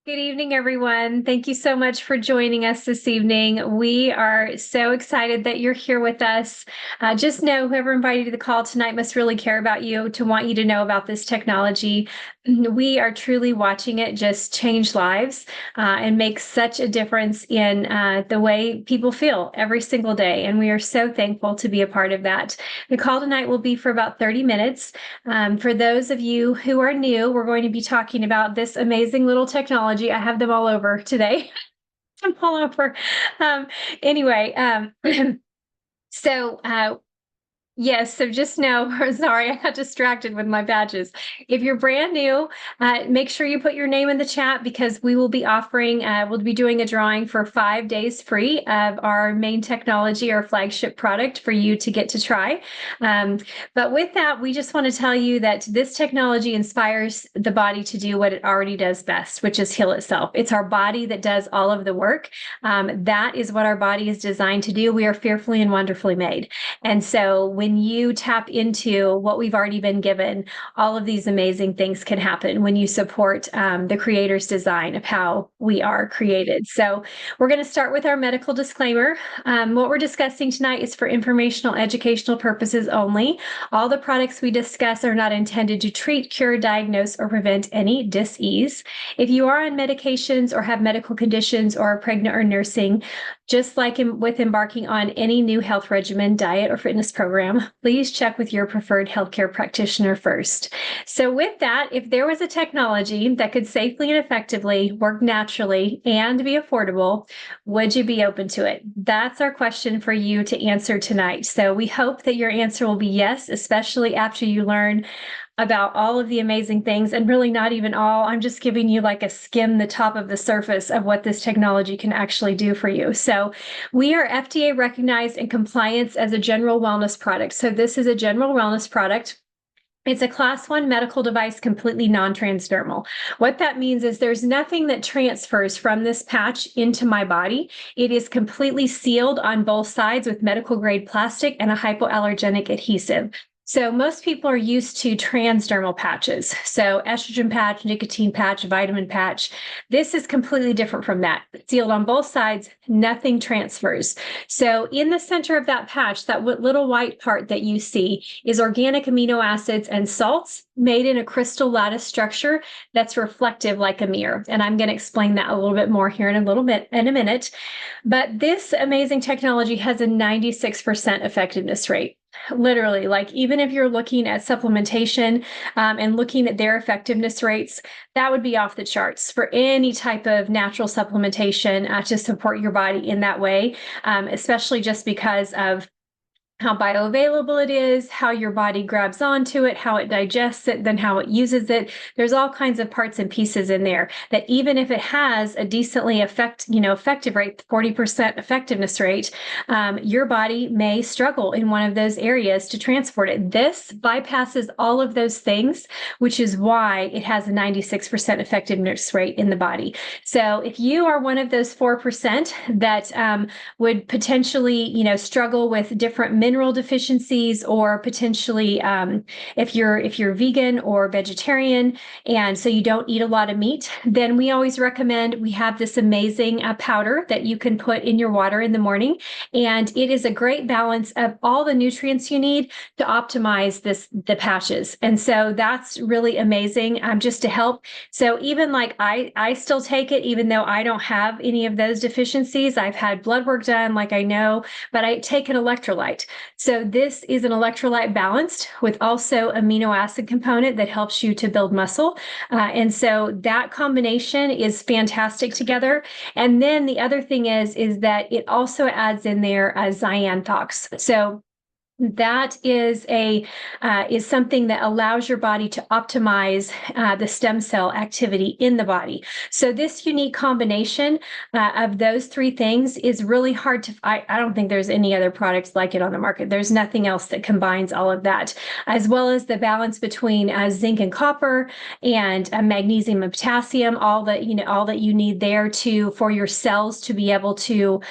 Good evening, everyone. Thank you so much for joining us this evening. We are so excited that you're here with us. Just know whoever invited you to the call tonight must really care about you to want you to know about this technology. We are truly watching it just change lives and make such a difference in the way people feel every single day. And we are so thankful to be a part of that. The call tonight will be for about 30 minutes. For those of you who are new, we're going to be talking about this amazing little technology. I have them all over today. I'm all over. Um, anyway, so yes, so just know, sorry, I got distracted with my badges. If you're brand new, make sure you put your name in the chat because we will be offering, we'll be doing a drawing for 5 days free of our main technology, our flagship product for you to get to try. But with that, we just want to tell you that this technology inspires the body to do what it already does best, which is heal itself. It's our body that does all of the work. That is what our body is designed to do. We are fearfully and wonderfully made. And so when you tap into what we've already been given, all of these amazing things can happen when you support the creator's design of how we are created. So we're going to start with our medical disclaimer. What we're discussing tonight is for informational, educational purposes only. All the products we discuss are not intended to treat, cure, diagnose, or prevent any dis-ease. If you are on medications or have medical conditions or are pregnant or nursing, just like with embarking on any new health regimen, diet, or fitness program, please check with your preferred healthcare practitioner first. So with that, if there was a technology that could safely and effectively work naturally and be affordable, would you be open to it? That's our question for you to answer tonight. So we hope that your answer will be yes, especially after you learn about all of the amazing things, and really not even all. I'm just giving you like a skim the top of the surface of what this technology can actually do for you. So we are FDA recognized in compliance as a general wellness product. So this is a general wellness product. It's a class 1 medical device, completely non-transdermal. What that means is there's nothing that transfers from this patch into my body. It is completely sealed on both sides with medical grade plastic and a hypoallergenic adhesive. So most people are used to transdermal patches. So estrogen patch, nicotine patch, vitamin patch. This is completely different from that. It's sealed on both sides, nothing transfers. So in the center of that patch, that little white part that you see is organic amino acids and salts made in a crystal lattice structure that's reflective like a mirror. And I'm going to explain that a little bit more here in a minute. But this amazing technology has a 96% effectiveness rate. Literally, like even if you're looking at supplementation and looking at their effectiveness rates, that would be off the charts for any type of natural supplementation to support your body in that way, especially just because of how bioavailable it is, how your body grabs onto it, how it digests it, then how it uses it. There's all kinds of parts and pieces in there that even if it has a decently effective rate, 40% effectiveness rate, your body may struggle in one of those areas to transport it. This bypasses all of those things, which is why it has a 96% effectiveness rate in the body. So if you are one of those 4% that would potentially, struggle with different mineral deficiencies, or potentially if you're vegan or vegetarian and so you don't eat a lot of meat, then we always recommend we have this amazing powder that you can put in your water in the morning, and it is a great balance of all the nutrients you need to optimize the patches. And so that's really amazing just to help. So even like I still take it even though I don't have any of those deficiencies. I've had blood work done, like I know, but I take an electrolyte. So this is an electrolyte balanced with also amino acid component that helps you to build muscle. And so that combination is fantastic together. And then the other thing is that it also adds in there a xanthox. So that is something that allows your body to optimize the stem cell activity in the body. So this unique combination of those three things is really hard to. I don't think there's any other products like it on the market. There's nothing else that combines all of that, as well as the balance between zinc and copper and magnesium and potassium. All that you need there for your cells to be able to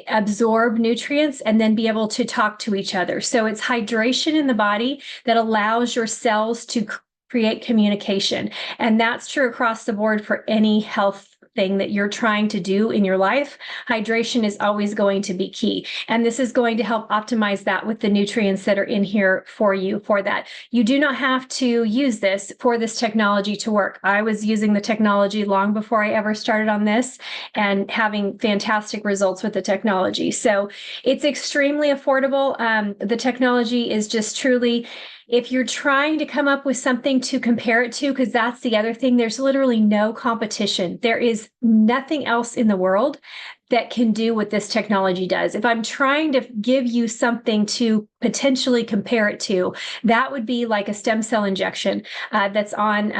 absorb nutrients and then be able to talk to each other. So it's hydration in the body that allows your cells to create communication. And that's true across the board for any health thing that you're trying to do in your life. Hydration is always going to be key. And this is going to help optimize that with the nutrients that are in here for you for that. You do not have to use this for this technology to work. I was using the technology long before I ever started on this and having fantastic results with the technology. So it's extremely affordable. The technology is just truly, if you're trying to come up with something to compare it to, because that's the other thing, there's literally no competition. There is nothing else in the world that can do what this technology does. If I'm trying to give you something to potentially compare it to, that would be like a stem cell injection that's on,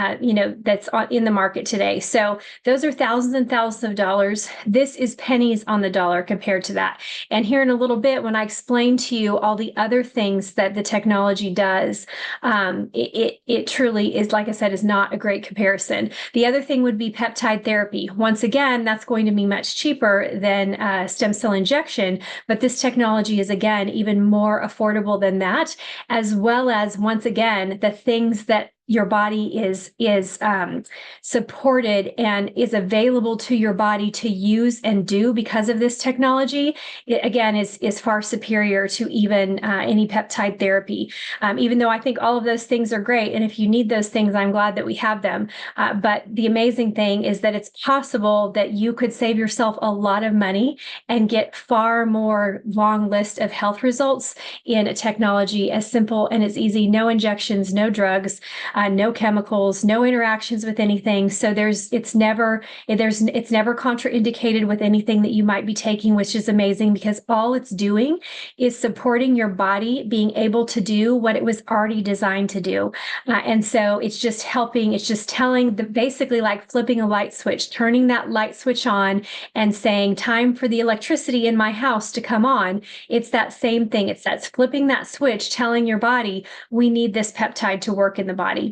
that's in the market today. So those are thousands and thousands of dollars. This is pennies on the dollar compared to that. And here in a little bit, when I explain to you all the other things that the technology does, it truly is, like I said, is not a great comparison. The other thing would be peptide therapy. Once again, that's going to be much cheaper than stem cell injection, but this technology is, again, even more affordable than that, as well as, once again, the things that your body is supported and is available to your body to use and do because of this technology, it, again, is far superior to even any peptide therapy. Even though I think all of those things are great, and if you need those things, I'm glad that we have them. But the amazing thing is that it's possible that you could save yourself a lot of money and get far more long list of health results in a technology as simple and as easy. No injections, no drugs. No chemicals, no interactions with anything. So it's never contraindicated with anything that you might be taking, which is amazing because all it's doing is supporting your body being able to do what it was already designed to do. And so it's just helping, it's just telling basically like flipping a light switch, turning that light switch on and saying, time for the electricity in my house to come on. It's that same thing. It's that flipping that switch, telling your body, we need this peptide to work in the body.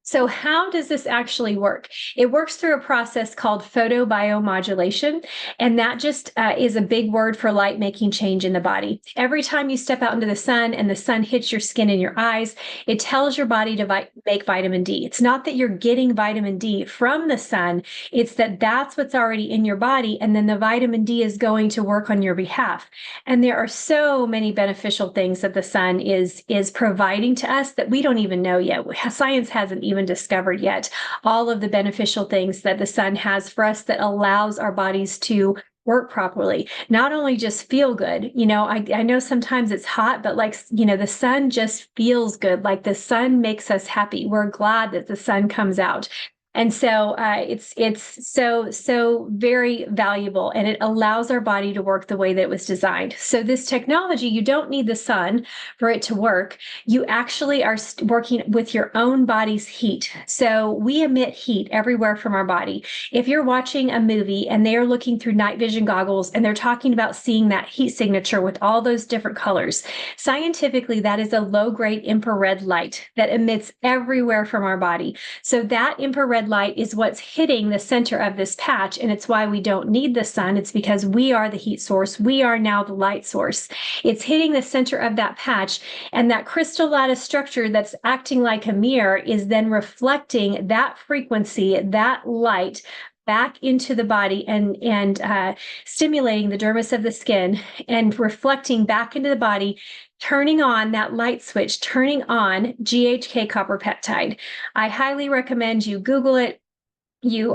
So how does this actually work? It works through a process called photobiomodulation, and that just is a big word for light making change in the body. Every time you step out into the sun and the sun hits your skin and your eyes, it tells your body to make vitamin D. It's not that you're getting vitamin D from the sun, it's that that's what's already in your body, and then the vitamin D is going to work on your behalf. And there are so many beneficial things that the sun is providing to us that we don't even know yet. Science hasn't even discovered yet all of the beneficial things that the sun has for us that allows our bodies to work properly, not only just feel good. I know sometimes it's hot, but the sun just feels good. Like the sun makes us happy. We're glad that the sun comes out. And so it's so very valuable, and it allows our body to work the way that it was designed. So this technology, you don't need the sun for it to work. You actually are working with your own body's heat. So we emit heat everywhere from our body. If you're watching a movie and they are looking through night vision goggles and they're talking about seeing that heat signature with all those different colors, scientifically, that is a low-grade infrared light that emits everywhere from our body. So that infrared light is what's hitting the center of this patch, and it's why we don't need the sun. It's because we are the heat source. We are now the light source. It's hitting the center of that patch, and that crystal lattice structure that's acting like a mirror is then reflecting that frequency, that light, back into the body and stimulating the dermis of the skin and reflecting back into the body, turning on that light switch, turning on GHK copper peptide. I highly recommend you Google it. You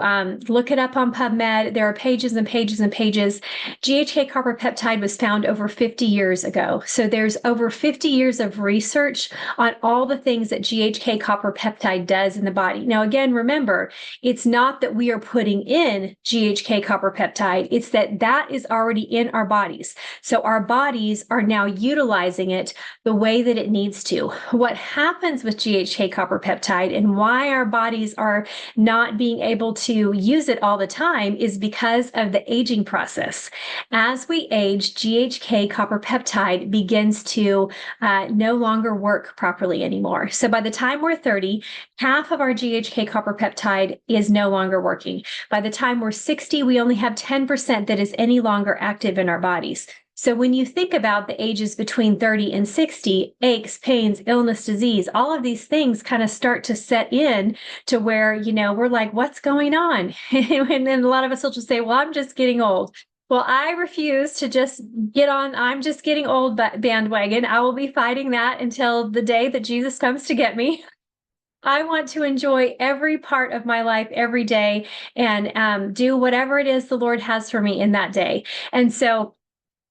look it up on PubMed. There are pages and pages and pages. GHK copper peptide was found over 50 years ago. So there's over 50 years of research on all the things that GHK copper peptide does in the body. Now, again, remember, it's not that we are putting in GHK copper peptide. It's that is already in our bodies. So our bodies are now utilizing it the way that it needs to. What happens with GHK copper peptide and why our bodies are not being able to use it all the time is because of the aging process. As we age, GHK copper peptide begins to no longer work properly anymore. So by the time we're 30, half of our GHK copper peptide is no longer working. By the time we're 60, we only have 10% that is any longer active in our bodies. So when you think about the ages between 30 and 60, aches, pains, illness, disease, all of these things kind of start to set in to where, we're like, what's going on? And then a lot of us will just say, well, I'm just getting old. Well, I refuse to just get on, I'm just getting old bandwagon. I will be fighting that until the day that Jesus comes to get me. I want to enjoy every part of my life every day and do whatever it is the Lord has for me in that day. And so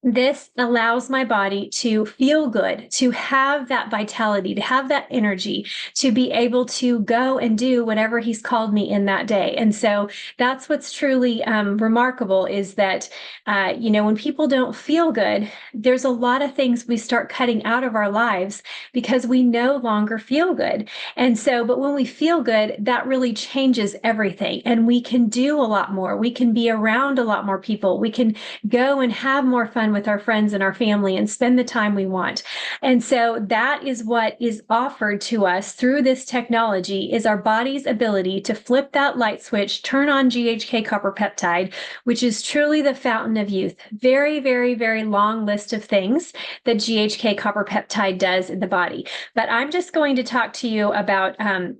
this allows my body to feel good, to have that vitality, to have that energy, to be able to go and do whatever He's called me in that day. And so that's what's truly remarkable is that, when people don't feel good, there's a lot of things we start cutting out of our lives because we no longer feel good. And so, but when we feel good, that really changes everything. And we can do a lot more. We can be around a lot more people. We can go and have more fun with our friends and our family and spend the time we want. And so that is what is offered to us through this technology is our body's ability to flip that light switch, turn on GHK copper peptide, which is truly the fountain of youth. Very, very, very long list of things that GHK copper peptide does in the body. But I'm just going to talk to you about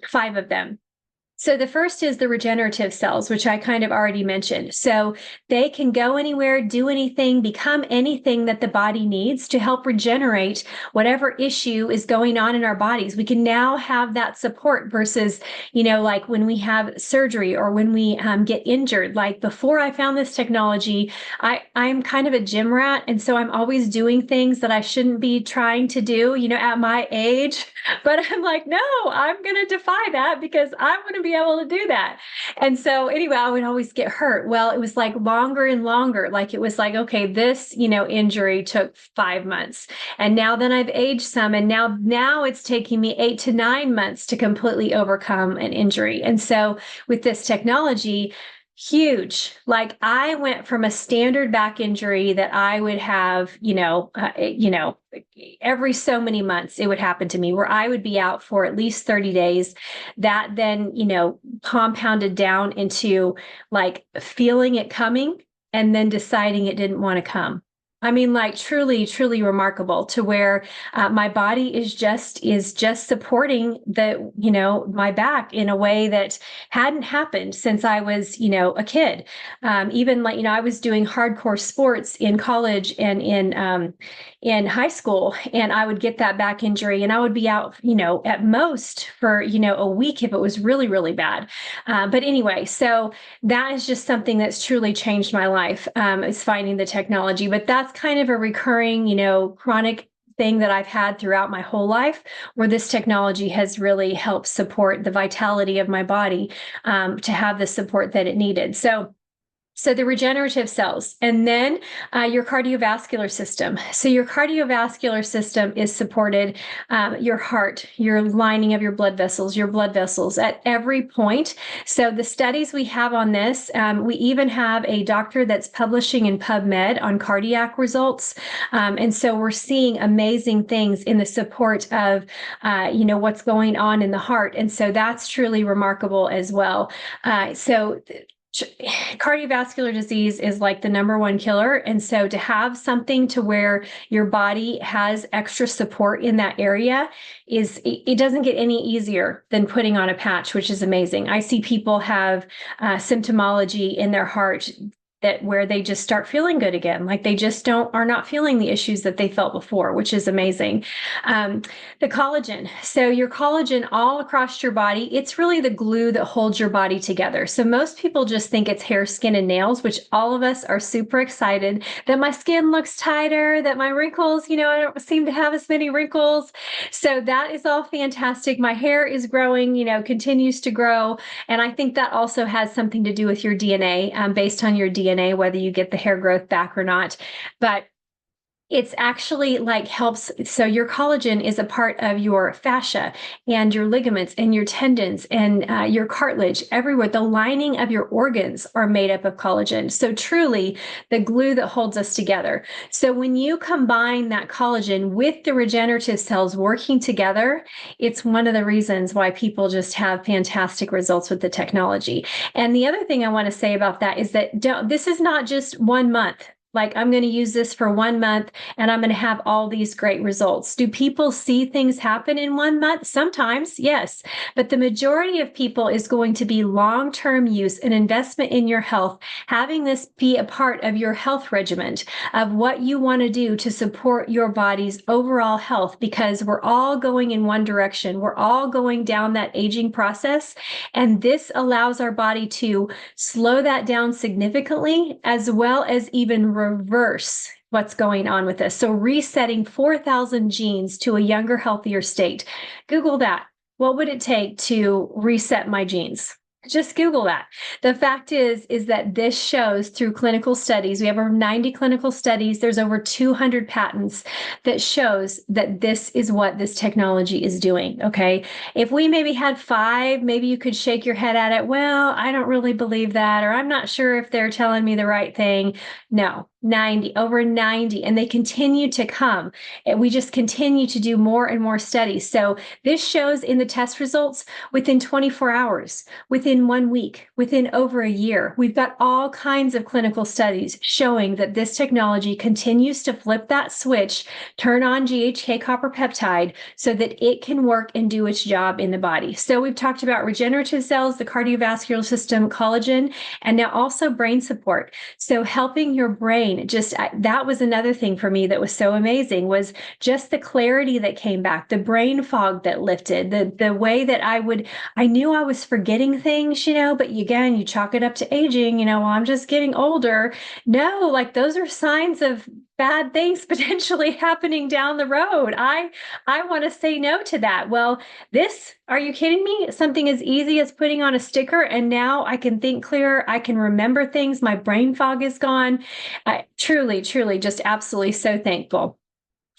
5 of them. So the first is the regenerative cells, which I kind of already mentioned. So they can go anywhere, do anything, become anything that the body needs to help regenerate whatever issue is going on in our bodies. We can now have that support versus, like when we have surgery or when we get injured. Like before I found this technology, I'm kind of a gym rat. And so I'm always doing things that I shouldn't be trying to do, at my age. But I'm like, no, I'm going to defy that because I want to be able to do that. And so anyway, I would always get hurt. Well, it was like longer and longer. Like it was like, okay, this, injury took 5 months. And now then I've aged some. And now it's taking me 8 to 9 months to completely overcome an injury. And so with this technology, huge. Like I went from a standard back injury that I would have, every so many months it would happen to me where I would be out for at least 30 days. That then, compounded down into like feeling it coming and then deciding it didn't want to come. I mean, like truly, truly remarkable to where my body is just supporting my back in a way that hadn't happened since I was, a kid. Even like, I was doing hardcore sports in college and in high school, and I would get that back injury and I would be out, at most for, a week if it was really, really bad. But anyway, so that is just something that's truly changed my life, is finding the technology. But that's kind of a recurring, chronic thing that I've had throughout my whole life, where this technology has really helped support the vitality of my body to have the support that it needed. So the regenerative cells, and then your cardiovascular system. So your cardiovascular system is supported, your heart, your lining of your blood vessels at every point. So the studies we have on this, we even have a doctor that's publishing in PubMed on cardiac results. And so we're seeing amazing things in the support of, what's going on in the heart. And so that's truly remarkable as well. Cardiovascular disease is like the number one killer. And so to have something to where your body has extra support in that area it doesn't get any easier than putting on a patch, which is amazing. I see people have symptomology in their heart that where they just start feeling good again, like they just are not feeling the issues that they felt before, which is amazing. The collagen. So your collagen all across your body, it's really the glue that holds your body together. So most people just think it's hair, skin, and nails, which all of us are super excited that my skin looks tighter, that my wrinkles, I don't seem to have as many wrinkles. So that is all fantastic. My hair is growing, continues to grow. And I think that also has something to do with your DNA, based on your DNA, whether you get the hair growth back or not. But it's actually like helps. So your collagen is a part of your fascia and your ligaments and your tendons and your cartilage everywhere. The lining of your organs are made up of collagen. So truly the glue that holds us together. So when you combine that collagen with the regenerative cells working together, it's one of the reasons why people just have fantastic results with the technology. And the other thing I want to say about that is that this is not just 1 month. Like, I'm going to use this for 1 month and I'm going to have all these great results. Do people see things happen in 1 month? Sometimes, yes. But the majority of people is going to be long-term use, an investment in your health, having this be a part of your health regimen of what you want to do to support your body's overall health, because we're all going in one direction. We're all going down that aging process. And this allows our body to slow that down significantly, as well as even reverse what's going on with us. So resetting 4,000 genes to a younger, healthier state. Google that. What would it take to reset my genes? Just Google that. The fact is that this shows through clinical studies. We have over 90 clinical studies. There's over 200 patents that shows that this is what this technology is doing. Okay. If we maybe had 5, maybe you could shake your head at it. Well, I don't really believe that, or I'm not sure if they're telling me the right thing. No, 90, over 90, and they continue to come. And we just continue to do more and more studies. So this shows in the test results within 24 hours, within 1 week, within over a year. We've got all kinds of clinical studies showing that this technology continues to flip that switch, turn on GHK copper peptide so that it can work and do its job in the body. So we've talked about regenerative cells, the cardiovascular system, collagen, and now also brain support. So helping your brain, that was another thing for me that was so amazing, was just the clarity that came back, the brain fog that lifted, the way that I knew I was forgetting things, but again, you chalk it up to aging, well, I'm just getting older. No, like those are signs of bad things potentially happening down the road. I want to say no to that. Well, are you kidding me? Something as easy as putting on a sticker, and now I can think clearer. I can remember things. My brain fog is gone. Truly, truly, just absolutely so thankful.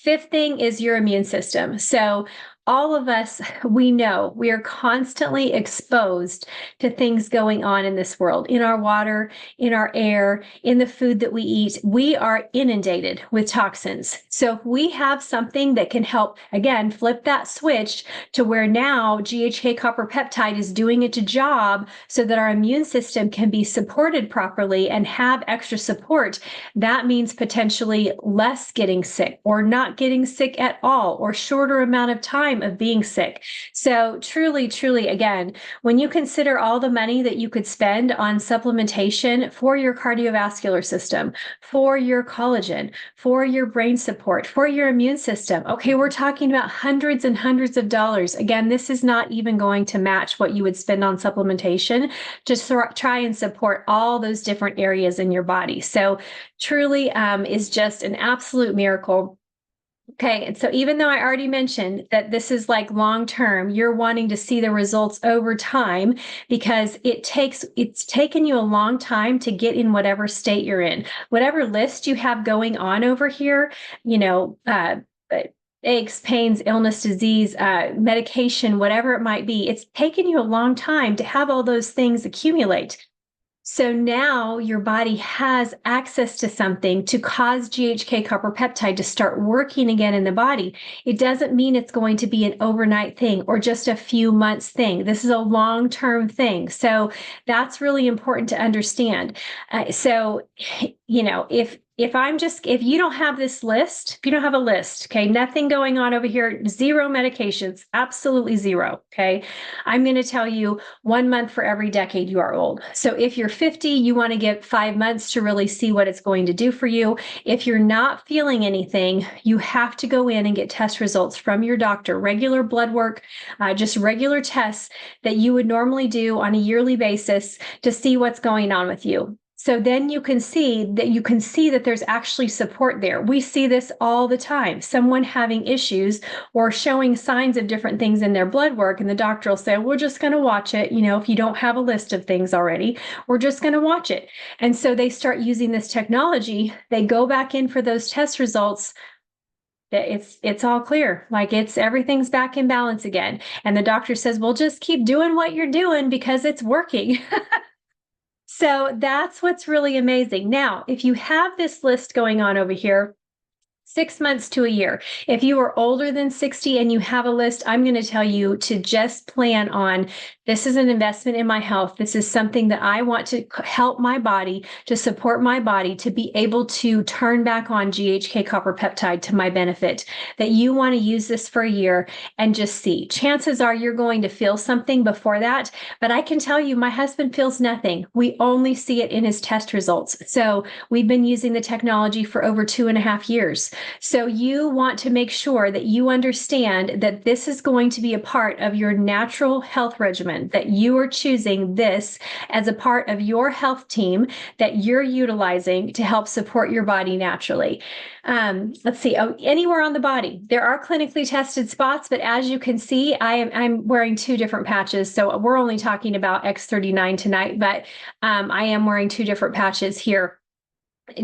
5th thing is your immune system. So all of us, we know we are constantly exposed to things going on in this world, in our water, in our air, in the food that we eat. We are inundated with toxins. So if we have something that can help, again, flip that switch to where now GHK copper peptide is doing its job so that our immune system can be supported properly and have extra support, that means potentially less getting sick, or not getting sick at all, or shorter amount of time of being sick. So truly, truly, again, when you consider all the money that you could spend on supplementation for your cardiovascular system, for your collagen, for your brain support, for your immune system, okay, we're talking about hundreds and hundreds of dollars. Again, this is not even going to match what you would spend on supplementation to try and support all those different areas in your body. So truly is just an absolute miracle. Okay, and so even though I already mentioned that this is like long-term, you're wanting to see the results over time, because it's taken you a long time to get in whatever state you're in. Whatever list you have going on over here, aches, pains, illness, disease, medication, whatever it might be, it's taken you a long time to have all those things accumulate. So now your body has access to something to cause GHK copper peptide to start working again in the body. It doesn't mean it's going to be an overnight thing or just a few months thing. This is a long-term thing. So that's really important to understand. If you don't have this list, if you don't have a list, okay, nothing going on over here, 0 medications, absolutely 0. Okay. I'm going to tell you 1 month for every decade you are old. So if you're 50, you want to get 5 months to really see what it's going to do for you. If you're not feeling anything, you have to go in and get test results from your doctor, regular blood work, just regular tests that you would normally do on a yearly basis to see what's going on with you. So then you can see that there's actually support there. We see this all the time. Someone having issues or showing signs of different things in their blood work, and the doctor will say, we're just going to watch it. If you don't have a list of things already, we're just going to watch it. And so they start using this technology. They go back in for those test results. It's all clear. Like everything's back in balance again. And the doctor says, well, just keep doing what you're doing because it's working. So that's what's really amazing. Now, if you have this list going on over here, 6 months to a year, if you are older than 60 and you have a list, I'm going to tell you to just plan on This is an investment in my health. This is something that I want to help my body, to support my body, to be able to turn back on GHK copper peptide to my benefit, that you want to use this for a year and just see. Chances are you're going to feel something before that, but I can tell you my husband feels nothing. We only see it in his test results. So we've been using the technology for over 2.5 years. So you want to make sure that you understand that this is going to be a part of your natural health regimen, that you are choosing this as a part of your health team that you're utilizing to help support your body naturally. Let's see. Oh, anywhere on the body. There are clinically tested spots, but as you can see, I'm wearing two different patches. So we're only talking about x39 tonight, but I am wearing two different patches here,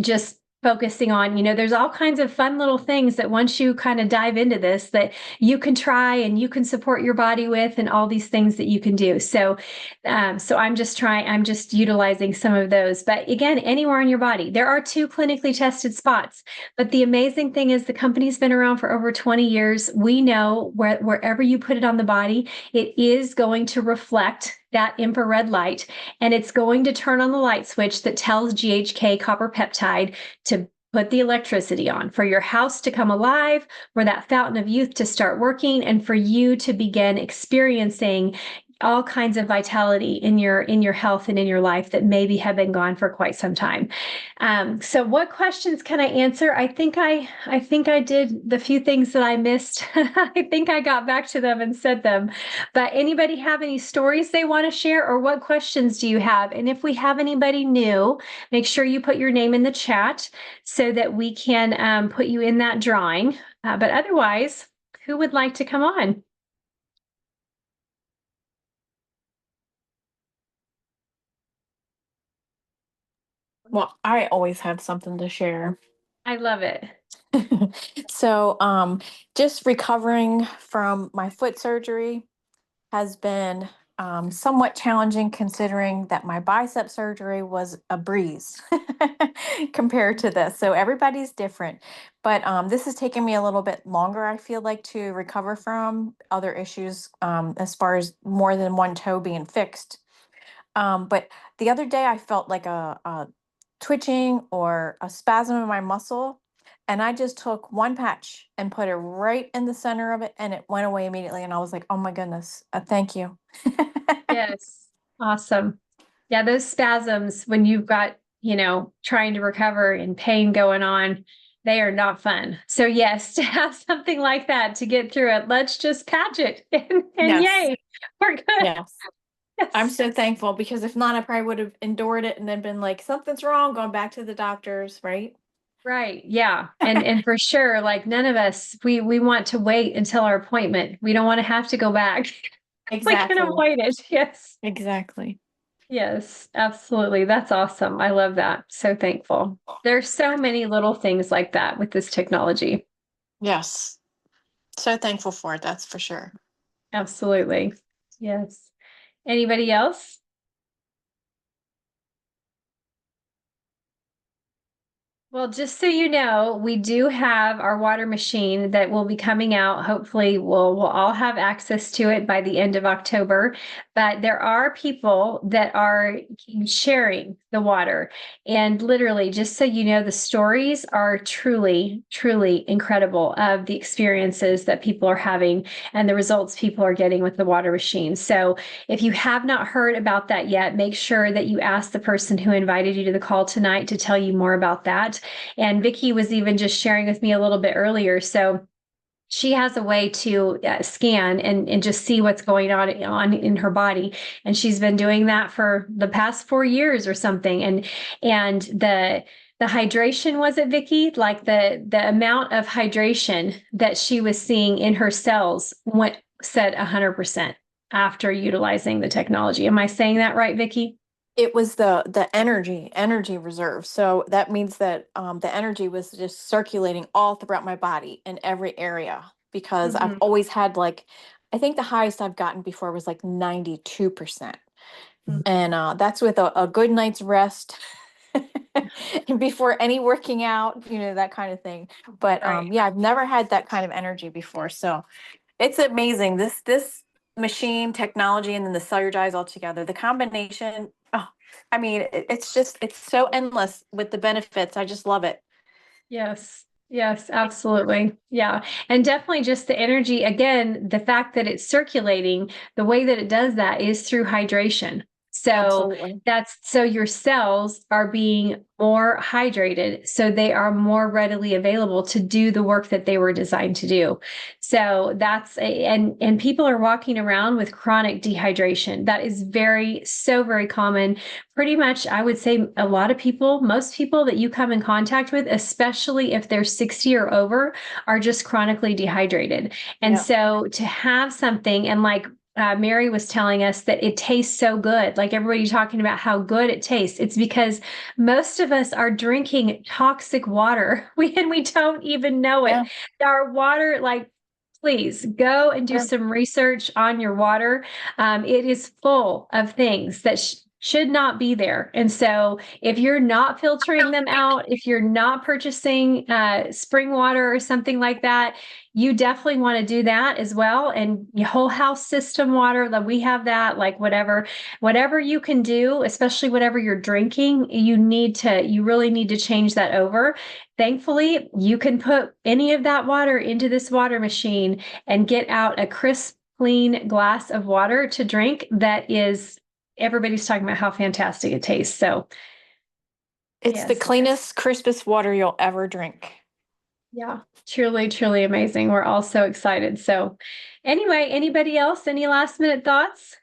just focusing on, there's all kinds of fun little things that once you kind of dive into this, that you can try and you can support your body with, and all these things that you can do. So I'm just utilizing some of those. But again, anywhere on your body, there are two clinically tested spots. But the amazing thing is the company's been around for over 20 years. We know wherever you put it on the body, it is going to reflect that infrared light, and it's going to turn on the light switch that tells GHK copper peptide to put the electricity on, for your house to come alive, for that fountain of youth to start working, and for you to begin experiencing all kinds of vitality in your health and in your life that maybe have been gone for quite some time. So what questions can I answer? I think I did the few things that I missed. I think I got back to them and said them. But anybody have any stories they want to share, or what questions do you have? And if we have anybody new, make sure you put your name in the chat so that we can put you in that drawing. But otherwise, who would like to come on? Well, I always have something to share. I love it. So, just recovering from my foot surgery has been somewhat challenging, considering that my bicep surgery was a breeze compared to this. So everybody's different, but this has taken me a little bit longer, I feel like, to recover from other issues, as far as more than one toe being fixed. But the other day I felt like a twitching or a spasm in my muscle. And I just took one patch and put it right in the center of it, and it went away immediately. And I was like, oh my goodness, thank you. Yes. Awesome. Yeah, those spasms when you've got, trying to recover and pain going on, they are not fun. So yes, to have something like that to get through it, let's just patch it and Yes. yay, we're good. Yes. I'm Yes. so thankful, because if not, I probably would have endured it and then been like, something's wrong, going back to the doctors, right? Right. Yeah. And for sure, like none of us, we want to wait until our appointment. We don't want to have to go back. We can Exactly. avoid it. Yes. Exactly. Yes, absolutely. That's awesome. I love that. So thankful. There's so many little things like that with this technology. Yes. So thankful for it, that's for sure. Absolutely. Yes. Anybody else? Well, just so you know, we do have our water machine that will be coming out. Hopefully, we'll all have access to it by the end of October. But there are people that are sharing the water. And literally, just so you know, the stories are truly, truly incredible of the experiences that people are having and the results people are getting with the water machine. So if you have not heard about that yet, make sure that you ask the person who invited you to the call tonight to tell you more about that. And Vicki was even just sharing with me a little bit earlier. So she has a way to scan and just see what's going on in her body. And she's been doing that for the past 4 years or something. And the hydration, was it, Vicki? Like the amount of hydration that she was seeing in her cells said 100% after utilizing the technology. Am I saying that right, Vicki? It was the energy reserve. So that means that the energy was just circulating all throughout my body in every area, because I've Mhm. always had, like, I think the highest I've gotten before was like 92%. And that's with a good night's rest and before any working out, that kind of thing. But Right. yeah, I've never had that kind of energy before. So it's amazing. This machine technology and then the cellular dyes all together, the combination, oh, I mean, it's so endless with the benefits. I just love it. Yes. Yes, absolutely. Yeah. And definitely just the energy. Again, the fact that it's circulating, the way that it does that is through hydration. So Absolutely. that's so your cells are being more hydrated, so they are more readily available to do the work that they were designed to do. So and people are walking around with chronic dehydration. That is very common. Pretty much, I would say a lot of people, most people that you come in contact with, especially if they're 60 or over, are just chronically dehydrated. And so to have something, and like Mary was telling us that it tastes so good, like everybody talking about how good it tastes. It's because most of us are drinking toxic water and we don't even know it. Yeah. Our water, like, please go and do Sure. some research on your water. It is full of things that should not be there. And so if you're not filtering them out, if you're not purchasing spring water or something like that, you definitely want to do that as well. And your whole house system water, that we have that, like whatever you can do, especially whatever you're drinking, you really need to change that over. Thankfully, you can put any of that water into this water machine and get out a crisp, clean glass of water to drink that is, everybody's talking about how fantastic it tastes. So, It's the yes. cleanest, crispest water you'll ever drink. Yeah, truly amazing. We're all so excited. So, anyway, anybody else? Any last minute thoughts?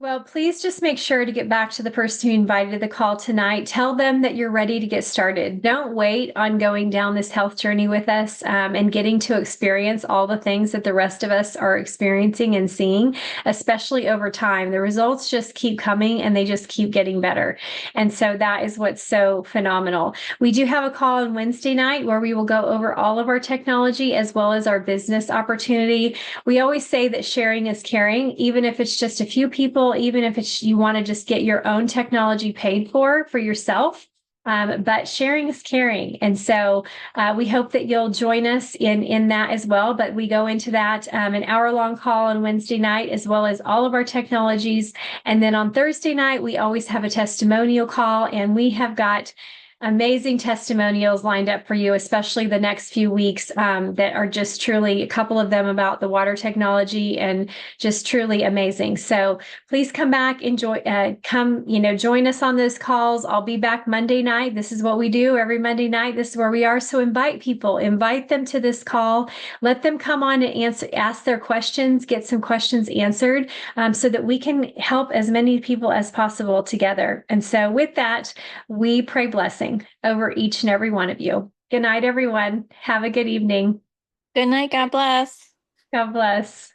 Well, please just make sure to get back to the person who invited the call tonight. Tell them that you're ready to get started. Don't wait on going down this health journey with us and getting to experience all the things that the rest of us are experiencing and seeing, especially over time. The results just keep coming and they just keep getting better. And so that is what's so phenomenal. We do have a call on Wednesday night where we will go over all of our technology as well as our business opportunity. We always say that sharing is caring, even if it's just a few people, even if it's you want to just get your own technology paid for yourself. But sharing is caring. And so we hope that you'll join us in that as well. But we go into that an hour-long call on Wednesday night, as well as all of our technologies. And then on Thursday night, we always have a testimonial call, and we have got amazing testimonials lined up for you, especially the next few weeks that are just truly, a couple of them about the water technology and just truly amazing. So please come back, join us on those calls. I'll be back Monday night. This is what we do every Monday night. This is where we are. So invite them to this call, let them come on and ask their questions, get some questions answered so that we can help as many people as possible together. And so with that, we pray blessing over each and every one of you. Good night, everyone. Have a good evening. Good night. God bless. God bless.